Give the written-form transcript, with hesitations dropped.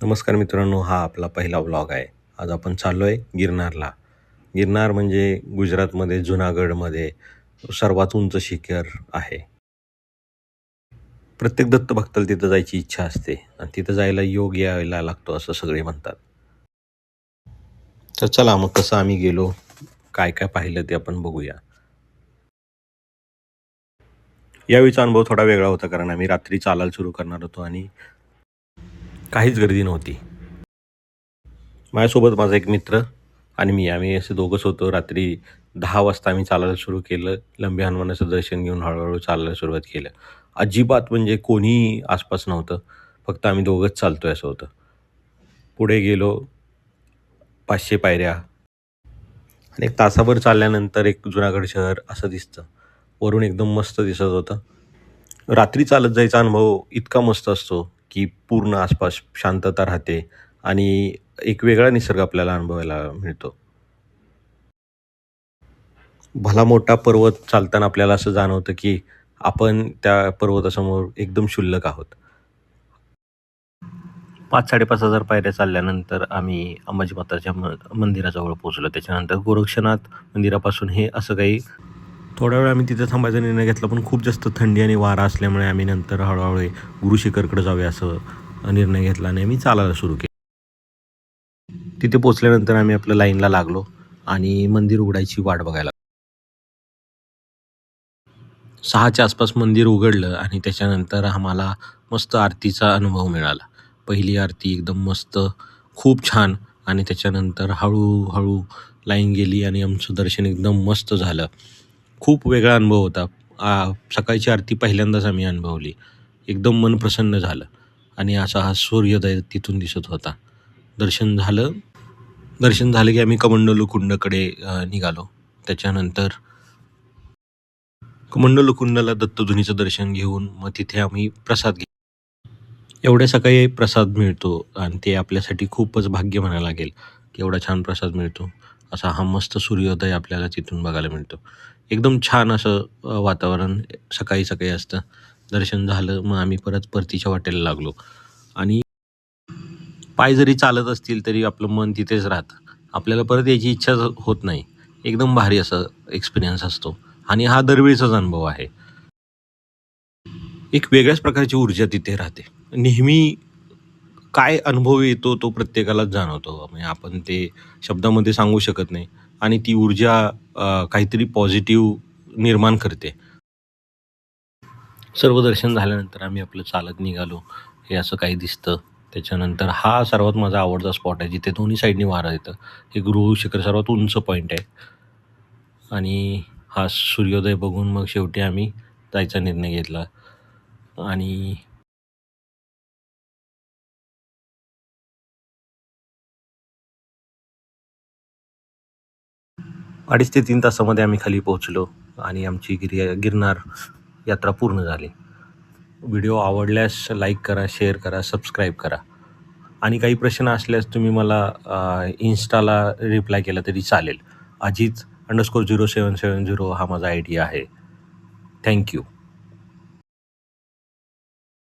नमस्कार मित्रांनो, हा आपला पहिला व्लॉग आहे. आज आपण चाललो आहे गिरनारला. गिरनार म्हणजे गुजरातमध्ये जुनागडमध्ये सर्वात उंच शिखर आहे. प्रत्येक दत्त भक्ताला तिथं जायची इच्छा असते आणि तिथं जायला योग यायला लागतो असं सगळे म्हणतात. तर चला मग कसं आम्ही गेलो, काय काय पाहिलं ते आपण बघूया. यावेळीचा अनुभव थोडा वेगळा होता कारण आम्ही रात्री चालायला सुरू करणार होतो आणि काहीच गर्दी नव्हती. माझ्यासोबत माझा एक मित्र आणि आम्ही असे दोघंच होतो. रात्री 10 वाजता आम्ही चालायला सुरू केलं. लंबे हनुमानाचं दर्शन घेऊन हळूहळू चालायला सुरुवात केलं. अजिबात म्हणजे कोणीही आसपास नव्हतं. फक्त आम्ही दोघंच चालतोय असं होतं. पुढे गेलो 500 पायऱ्या आणि एक तासाभर चालल्यानंतर एक जुनागड शहर असं दिसतं. वरून एकदम मस्त दिसत होतं. रात्री चालत जायचा अनुभव इतका मस्त असतो, की पूर्ण आसपास शांतता राहते आणि एक वेगळा निसर्ग आपल्याला अनुभवायला मिळतो. भला मोठा पर्वत चालताना आपल्याला असं जाणवतं, की आपण त्या पर्वतासमोर एकदम क्षुल्लक आहोत. 5,000-5,500 पायऱ्या चालल्यानंतर आम्ही अंबाजी माताच्या मंदिराजवळ पोहोचलो. त्याच्यानंतर गोरक्षनाथ मंदिरापासून हे असं काही थोडा वेळ आम्ही तिथे थांबायचा निर्णय घेतला, पण खूप जास्त थंडी आणि वारा असल्यामुळे आम्ही नंतर हळूहळू गुरुशिखरकडे जाऊया असं निर्णय घेतला आणि आम्ही चालायला सुरू केलं. तिथे पोहोचल्यानंतर आम्ही आपल्या लाईनला लागलो आणि मंदिर उघडायची वाट बघायला. 6च्या आसपास मंदिर उघडलं आणि त्याच्यानंतर आम्हाला मस्त आरतीचा अनुभव मिळाला. पहिली आरती एकदम मस्त, खूप छान आणि त्याच्यानंतर हळू लाईन गेली आणि आमचं दर्शन एकदम मस्त झालं. खूप वेगळा अनुभव होता. सकाळची आरती पहिल्यांदाच आम्ही अनुभवली. एकदम मन प्रसन्न झालं आणि असा हा सूर्योदय तिथून दिसत होता. दर्शन झालं दर्शन झालं की आम्ही कमंडलू कुंडकडे निघालो. त्याच्यानंतर कमंडलू कुंडला दत्तधुनीचं दर्शन घेऊन मग तिथे आम्ही प्रसाद घेतला. एवढ्या सकाळी प्रसाद मिळतो आणि ते आपल्यासाठी खूपच भाग्य म्हणायला लागेल, की एवढा छान प्रसाद मिळतो. असा हा मस्त सूर्योदय आपल्याला तिथून बघायला मिळतो. एकदम छान असं वातावरण सकाळी असतं. दर्शन झालं, मग आम्ही परत परतीच्या वाटेला लागलो आणि पाय जरी चालत असतील तरी आपलं मन तिथेच राहतं. आपल्याला परत यायची इच्छा होत नाही. एकदम भारी असं एक्सपिरियन्स असतो आणि हा दरवेळेचाच अनुभव आहे. एक वेगळ्याच प्रकारची ऊर्जा तिथे राहते. नेहमी काय अनुभव येतो तो प्रत्येकालाच जाणवतो. म्हणजे आपण ते शब्दामध्ये सांगू शकत नाही आणि ती ऊर्जा काहीतरी पॉझिटिव्ह निर्माण करते. सर्व दर्शन झाल्यानंतर आम्ही आपलं चालत निघालो. हे असं काही दिसतं. त्याच्यानंतर हा सर्वात माझा आवडता स्पॉट आहे, जिथे दोन्ही साईडनी वारा येतं. हे गुरु शिखर सर्वात उंच पॉईंट आहे आणि हा सूर्योदय बघून मग शेवटी आम्ही जायचा निर्णय घेतला आणि 2.5 ते 3 तासामध्ये आम्ही खाली पोहोचलो आणि आमची गिरनार यात्रा पूर्ण झाली. व्हिडिओ आवडल्यास लाईक करा, शेअर करा, सबस्क्राईब करा आणि काही प्रश्न असल्यास तुम्ही मला इन्स्टाला रिप्लाय केला तरी चालेल. अजित_0770 हा माझा आय डी आहे. Thank you.